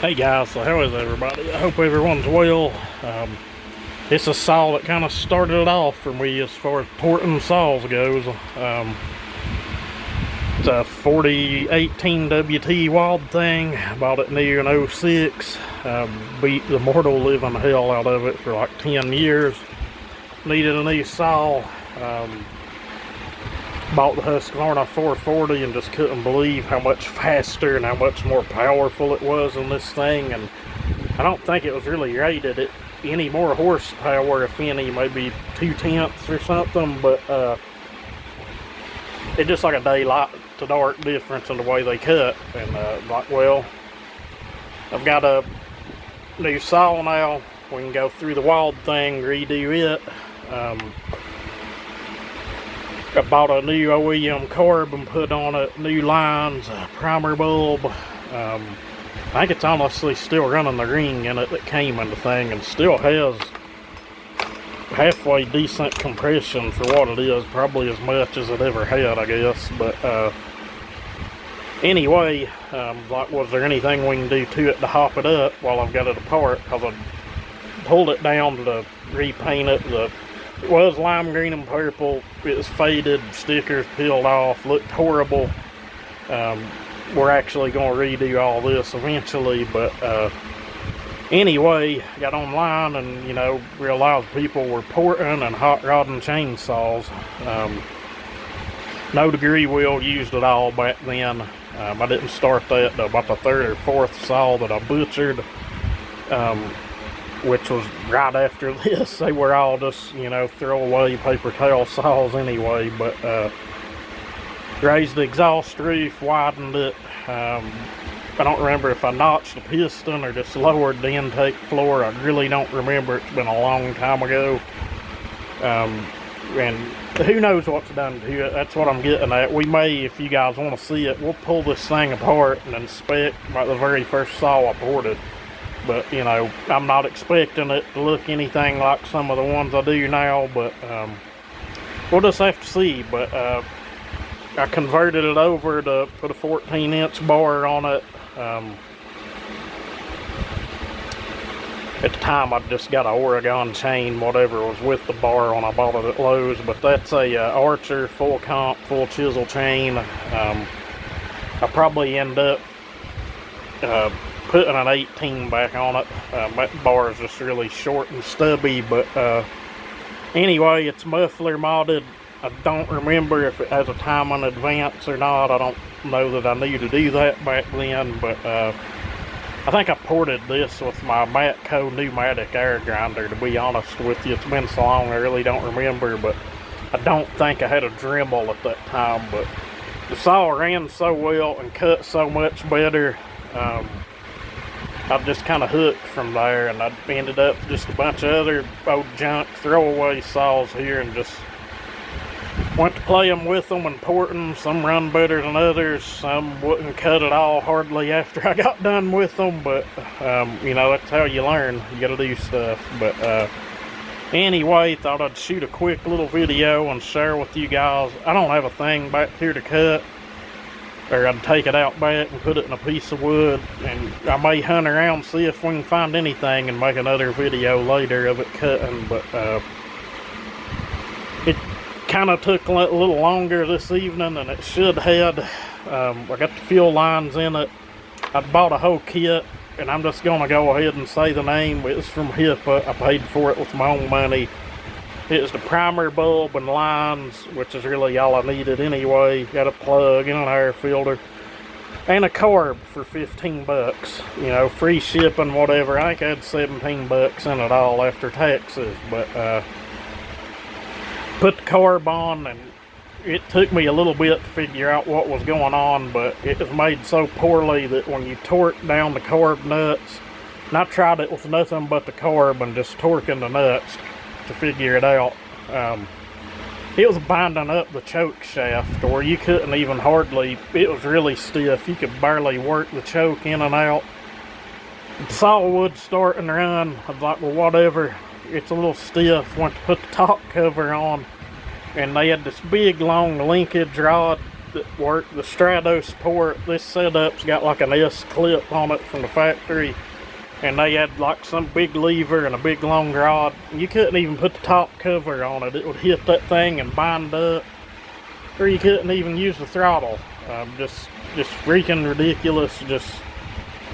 Hey guys, so how is everybody? I hope everyone's well. It's a saw that kind of started it off for me as far as porting saws goes. It's a 4018 WT Wild thing. Bought it new in 06. Beat the mortal living hell out of it for like 10 years. Needed a new saw. Bought the Husqvarna 440 and just couldn't believe how much faster and how much more powerful it was on this thing. And I don't think it was really rated at any more horsepower, if any, maybe 2/10 or something, but it's just like a daylight to dark difference in the way they cut. And like, well, I've got a new saw now. We can go through the Wild thing, redo it. I bought a new OEM carb and put on it, new lines, a primer bulb. I think it's honestly still running the ring in it that came in the thing, and still has halfway decent compression for what it is, probably as much as it ever had, I guess. But anyway, like, was there anything we can do to it to hop it up while I've got it apart? Because I pulled it down to repaint it. It was lime green and purple. It was faded, stickers peeled off, looked horrible. We're actually going to redo all this eventually, but anyway, got online and, you know, realized people were porting and hot rodding chainsaws. No degree wheel used at all back then. I didn't start that till about the third or fourth saw that I butchered. Which was right after this. They were all just, you know, throwaway paper towel saws anyway. But raised the exhaust roof, widened it. I don't remember if I notched the piston or just lowered the intake floor. I really don't remember. It's been a long time ago. And who knows what's done to it. That's what I'm getting at. We may, if you guys want to see it, we'll pull this thing apart and inspect like the very first saw I ported. But, you know, I'm not expecting it to look anything like some of the ones I do now, but we'll just have to see. But I converted it over to put a 14-inch bar on it. At the time, I just got an Oregon chain, whatever was with the bar when I bought it at Lowe's. But that's a Archer full comp, full chisel chain. I probably end up putting an 18 back on it. That bar is just really short and stubby, but anyway, it's muffler modded. I don't remember if it has a time in advance or not. I don't know that I need to do that back then, but I think I ported this with my Matco pneumatic air grinder, to be honest with you. It's been so long I really don't remember, but I don't think I had a Dremel at that time. But the saw ran so well and cut so much better. I just kind of hooked from there, and I ended up just a bunch of other old junk throwaway saws here, and just went to play them with them and port them. Some run better than others. Some wouldn't cut at all hardly after I got done with them, but you know, that's how you learn. You gotta do stuff. But anyway, thought I'd shoot a quick little video and share with you guys. I don't have a thing back here to cut, or I'd take it out back and put it in a piece of wood, and I may hunt around, see if we can find anything, and make another video later of it cutting. But it kind of took a little longer this evening than it should have. I got the fuel lines in it. I bought a whole kit, and I'm just going to go ahead and say the name. It's from HIPAA. I paid for it with my own money. It's the primer bulb and lines, which is really all I needed anyway. Got a plug and an air filter. And a carb for 15 bucks. You know, free shipping, whatever. I think I had 17 bucks in it all after taxes. But put the carb on, and it took me a little bit to figure out what was going on. But it was made so poorly that when you torque down the carb nuts, and I tried it with nothing but the carb and just torquing the nuts to figure it out, it was binding up the choke shaft, or you couldn't even hardly, it was really stiff. You could barely work the choke in and out. The saw would start and run. I was like, well, whatever, it's a little stiff. Went to put the top cover on, and they had this big long linkage rod that work the Strato support. This setup's got like an S clip on it from the factory, and they had like some big lever and a big long rod. You couldn't even put the top cover on it. It would hit that thing and bind up, or you couldn't even use the throttle. Just freaking ridiculous. Just,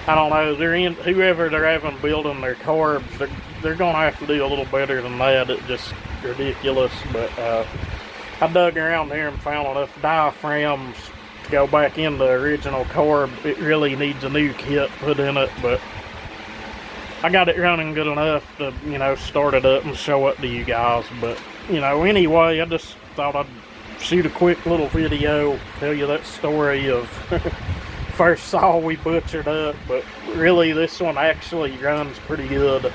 I don't know. Whoever they're having building their carbs, they're gonna have to do a little better than that. It's just ridiculous. But I dug around here and found enough diaphragms to go back in the original carb. It really needs a new kit put in it, but I got it running good enough to, you know, start it up and show it to you guys. But, you know, anyway, I just thought I'd shoot a quick little video, tell you that story of first saw we butchered up. But really, this one actually runs pretty good.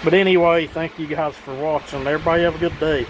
But anyway, thank you guys for watching. Everybody have a good day.